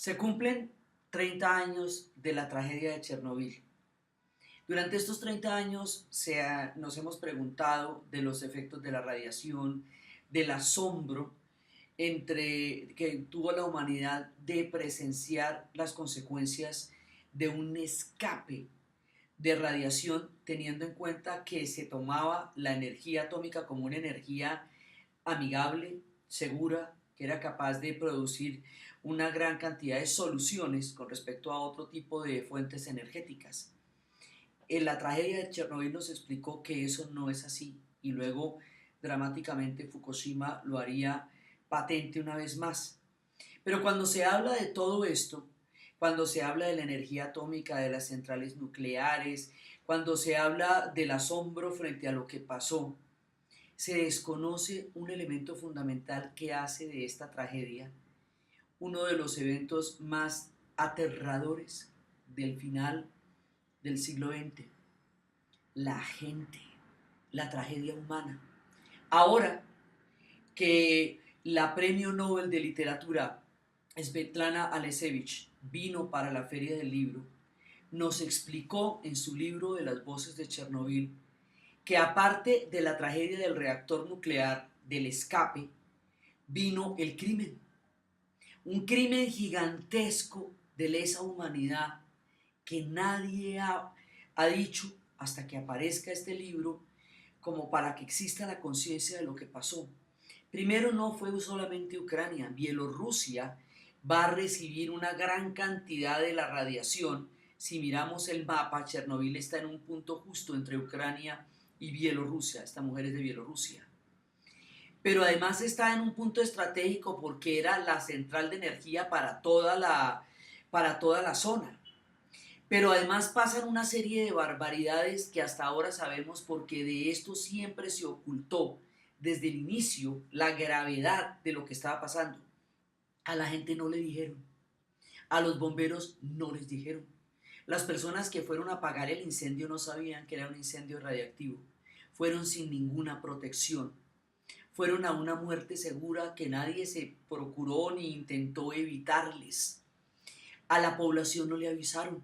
Se cumplen 30 años de la tragedia de Chernobyl. Durante estos 30 años nos hemos preguntado de los efectos de la radiación, del asombro que tuvo la humanidad de presenciar las consecuencias de un escape de radiación, teniendo en cuenta que se tomaba la energía atómica como una energía amigable, segura, que era capaz de producir una gran cantidad de soluciones con respecto a otro tipo de fuentes energéticas. En la tragedia de Chernobyl nos explicó que eso no es así y luego dramáticamente Fukushima lo haría patente una vez más. Pero cuando se habla de todo esto, cuando se habla de la energía atómica, de las centrales nucleares, cuando se habla del asombro frente a lo que pasó, se desconoce un elemento fundamental que hace de esta tragedia uno de los eventos más aterradores del final del siglo XX, la gente, la tragedia humana. Ahora que la Premio Nobel de Literatura Svetlana Alexievich vino para la Feria del Libro, nos explicó en su libro de las voces de Chernobyl que aparte de la tragedia del reactor nuclear, del escape, vino el crimen. Un crimen gigantesco de lesa humanidad que nadie ha dicho hasta que aparezca este libro como para que exista la conciencia de lo que pasó. Primero, no fue solamente Ucrania, Bielorrusia va a recibir una gran cantidad de la radiación. Si miramos el mapa, Chernobyl está en un punto justo entre Ucrania y Bielorrusia, esta mujer es de Bielorrusia. Pero además está en un punto estratégico porque era la central de energía para toda la zona. Pero además pasan una serie de barbaridades que hasta ahora sabemos porque de esto siempre se ocultó desde el inicio la gravedad de lo que estaba pasando. A la gente no le dijeron, a los bomberos no les dijeron. Las personas que fueron a apagar el incendio no sabían que era un incendio radiactivo. Fueron sin ninguna protección. Fueron a una muerte segura que nadie se procuró ni intentó evitarles. A la población no le avisaron.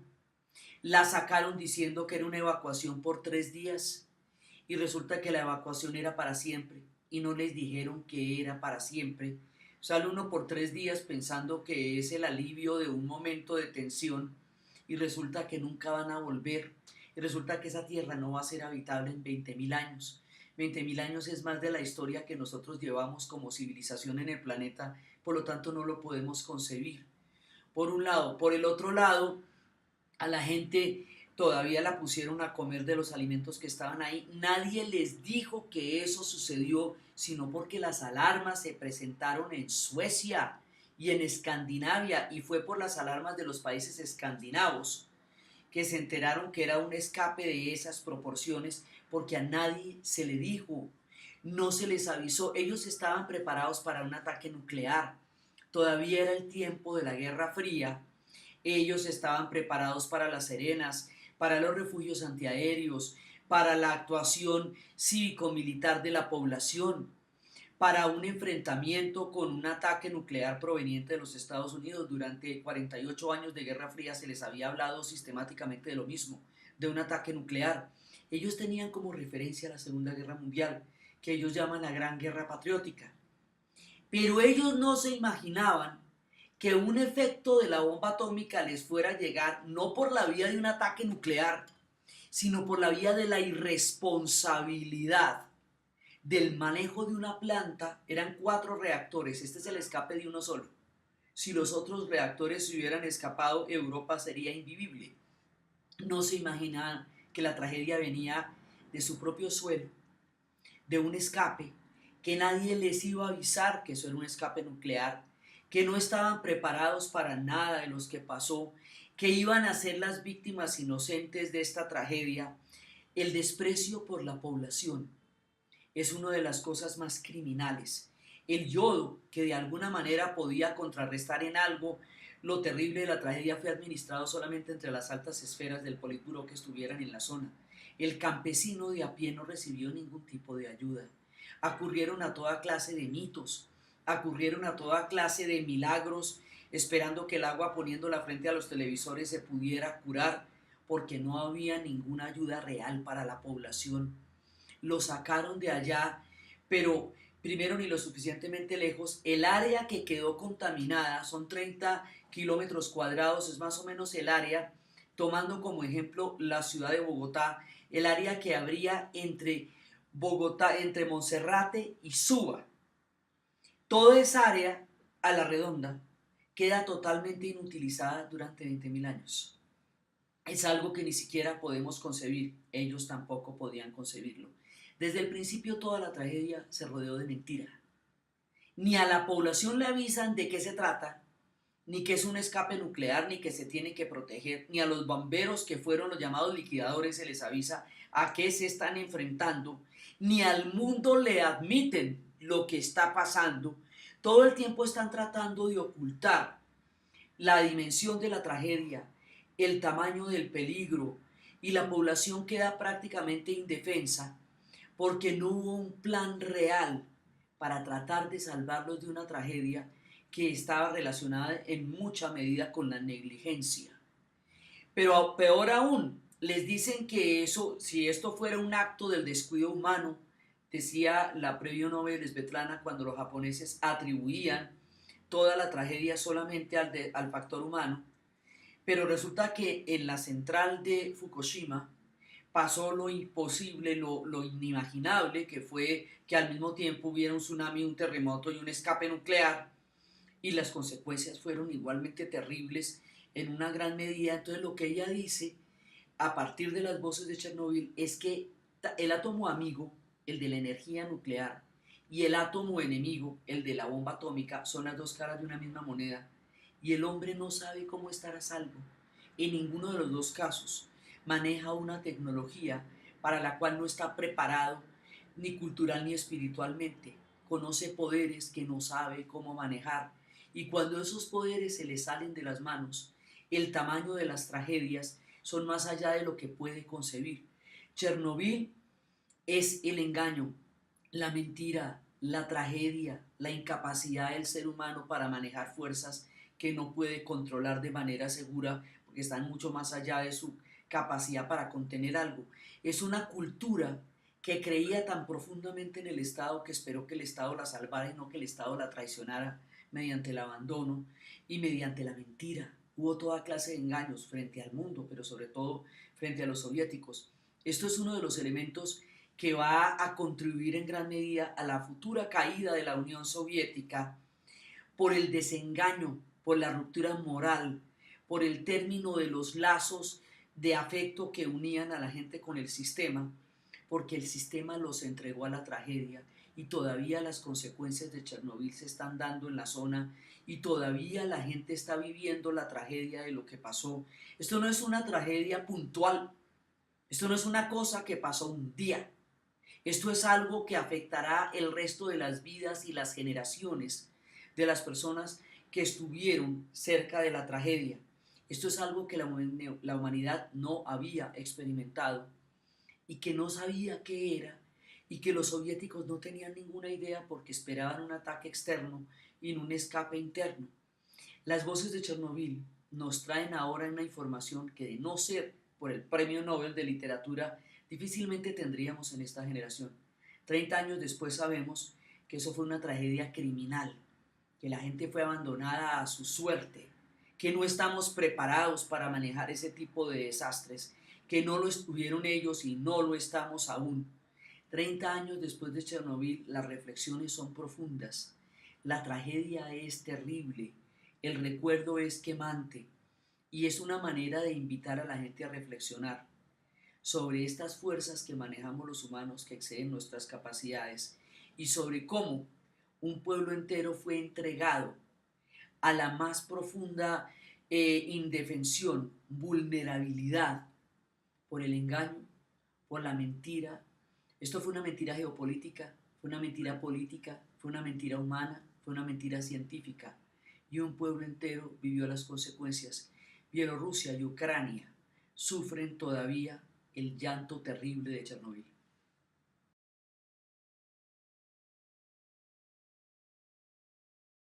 La sacaron diciendo que era una evacuación por 3 días y resulta que la evacuación era para siempre y no les dijeron que era para siempre. Sale uno por 3 días pensando que es el alivio de un momento de tensión y resulta que nunca van a volver y resulta que esa tierra no va a ser habitable en 20.000 años. 20.000 años es más de la historia que nosotros llevamos como civilización en el planeta, por lo tanto no lo podemos concebir. Por un lado. Por el otro lado, a la gente todavía la pusieron a comer de los alimentos que estaban ahí. Nadie les dijo que eso sucedió, sino porque las alarmas se presentaron en Suecia y en Escandinavia, y fue por las alarmas de los países escandinavos que se enteraron que era un escape de esas proporciones, porque a nadie se le dijo, no se les avisó. Ellos estaban preparados para un ataque nuclear. Todavía era el tiempo de la Guerra Fría. Ellos estaban preparados para las serenas, para los refugios antiaéreos, para la actuación cívico-militar de la población, para un enfrentamiento con un ataque nuclear proveniente de los Estados Unidos. Durante 48 años de Guerra Fría se les había hablado sistemáticamente de lo mismo, de un ataque nuclear. Ellos tenían como referencia la Segunda Guerra Mundial, que ellos llaman la Gran Guerra Patriótica. Pero ellos no se imaginaban que un efecto de la bomba atómica les fuera a llegar no por la vía de un ataque nuclear, sino por la vía de la irresponsabilidad del manejo de una planta. Eran 4 reactores, este es el escape de uno solo. Si los otros reactores se hubieran escapado, Europa sería invivible. No se imaginaban que la tragedia venía de su propio suelo, de un escape, que nadie les iba a avisar que eso era un escape nuclear, que no estaban preparados para nada de los que pasó, que iban a ser las víctimas inocentes de esta tragedia. El desprecio por la población es una de las cosas más criminales. El yodo, que de alguna manera podía contrarrestar en algo lo terrible de la tragedia, fue administrado solamente entre las altas esferas del Politburó que estuvieran en la zona. El campesino de a pie no recibió ningún tipo de ayuda. Ocurrieron a toda clase de mitos, ocurrieron a toda clase de milagros esperando que el agua poniéndola frente a los televisores se pudiera curar, porque no había ninguna ayuda real para la población. Lo sacaron de allá, pero primero ni lo suficientemente lejos. El área que quedó contaminada son 30 kilómetros cuadrados, es más o menos el área, tomando como ejemplo la ciudad de Bogotá, el área que habría entre Bogotá, entre Monserrate y Suba. Toda esa área a la redonda queda totalmente inutilizada durante 20.000 años. Es algo que ni siquiera podemos concebir, ellos tampoco podían concebirlo. Desde el principio toda la tragedia se rodeó de mentira. Ni a la población le avisan de qué se trata, ni que es un escape nuclear, ni que se tiene que proteger, ni a los bomberos que fueron los llamados liquidadores se les avisa a qué se están enfrentando, ni al mundo le admiten lo que está pasando. Todo el tiempo están tratando de ocultar la dimensión de la tragedia, el tamaño del peligro, y la población queda prácticamente indefensa porque no hubo un plan real para tratar de salvarlos de una tragedia que estaba relacionada en mucha medida con la negligencia. Pero peor aún, les dicen que eso, si esto fuera un acto del descuido humano, decía la premio Nobel Svetlana, cuando los japoneses atribuían toda la tragedia solamente al factor humano, pero resulta que en la central de Fukushima pasó lo imposible, lo inimaginable, que fue que al mismo tiempo hubiera un tsunami, un terremoto y un escape nuclear, y las consecuencias fueron igualmente terribles en una gran medida. Entonces lo que ella dice a partir de las voces de Chernobyl es que el átomo amigo, el de la energía nuclear, y el átomo enemigo, el de la bomba atómica, son las dos caras de una misma moneda, y el hombre no sabe cómo estar a salvo. En ninguno de los dos casos maneja una tecnología para la cual no está preparado ni cultural ni espiritualmente. Conoce poderes que no sabe cómo manejar, y cuando esos poderes se le salen de las manos, el tamaño de las tragedias son más allá de lo que puede concebir. Chernobyl es el engaño, la mentira, la tragedia, la incapacidad del ser humano para manejar fuerzas que no puede controlar de manera segura porque están mucho más allá de su capacidad para contener algo. Es una cultura que creía tan profundamente en el Estado que esperó que el Estado la salvara y no que el Estado la traicionara mediante el abandono y mediante la mentira. Hubo toda clase de engaños frente al mundo, pero sobre todo frente a los soviéticos. Esto es uno de los elementos que va a contribuir en gran medida a la futura caída de la Unión Soviética por el desengaño, por la ruptura moral, por el término de los lazos de afecto que unían a la gente con el sistema, porque el sistema los entregó a la tragedia y todavía las consecuencias de Chernobyl se están dando en la zona y todavía la gente está viviendo la tragedia de lo que pasó. Esto no es una tragedia puntual, esto no es una cosa que pasó un día, esto es algo que afectará el resto de las vidas y las generaciones de las personas que estuvieron cerca de la tragedia. Esto es algo que la humanidad no había experimentado y que no sabía qué era, y que los soviéticos no tenían ninguna idea porque esperaban un ataque externo y no un escape interno. Las voces de Chernobyl nos traen ahora una información que, de no ser por el Premio Nobel de Literatura, difícilmente tendríamos en esta generación. 30 años después sabemos que eso fue una tragedia criminal, que la gente fue abandonada a su suerte, que no estamos preparados para manejar ese tipo de desastres, que no lo estuvieron ellos y no lo estamos aún. 30 años después de Chernobyl, las reflexiones son profundas. La tragedia es terrible, el recuerdo es quemante, y es una manera de invitar a la gente a reflexionar sobre estas fuerzas que manejamos los humanos que exceden nuestras capacidades y sobre cómo un pueblo entero fue entregado a la más profunda indefensión, vulnerabilidad por el engaño, por la mentira. Esto fue una mentira geopolítica, fue una mentira política, fue una mentira humana, fue una mentira científica, y un pueblo entero vivió las consecuencias. Bielorrusia y Ucrania sufren todavía el llanto terrible de Chernobyl.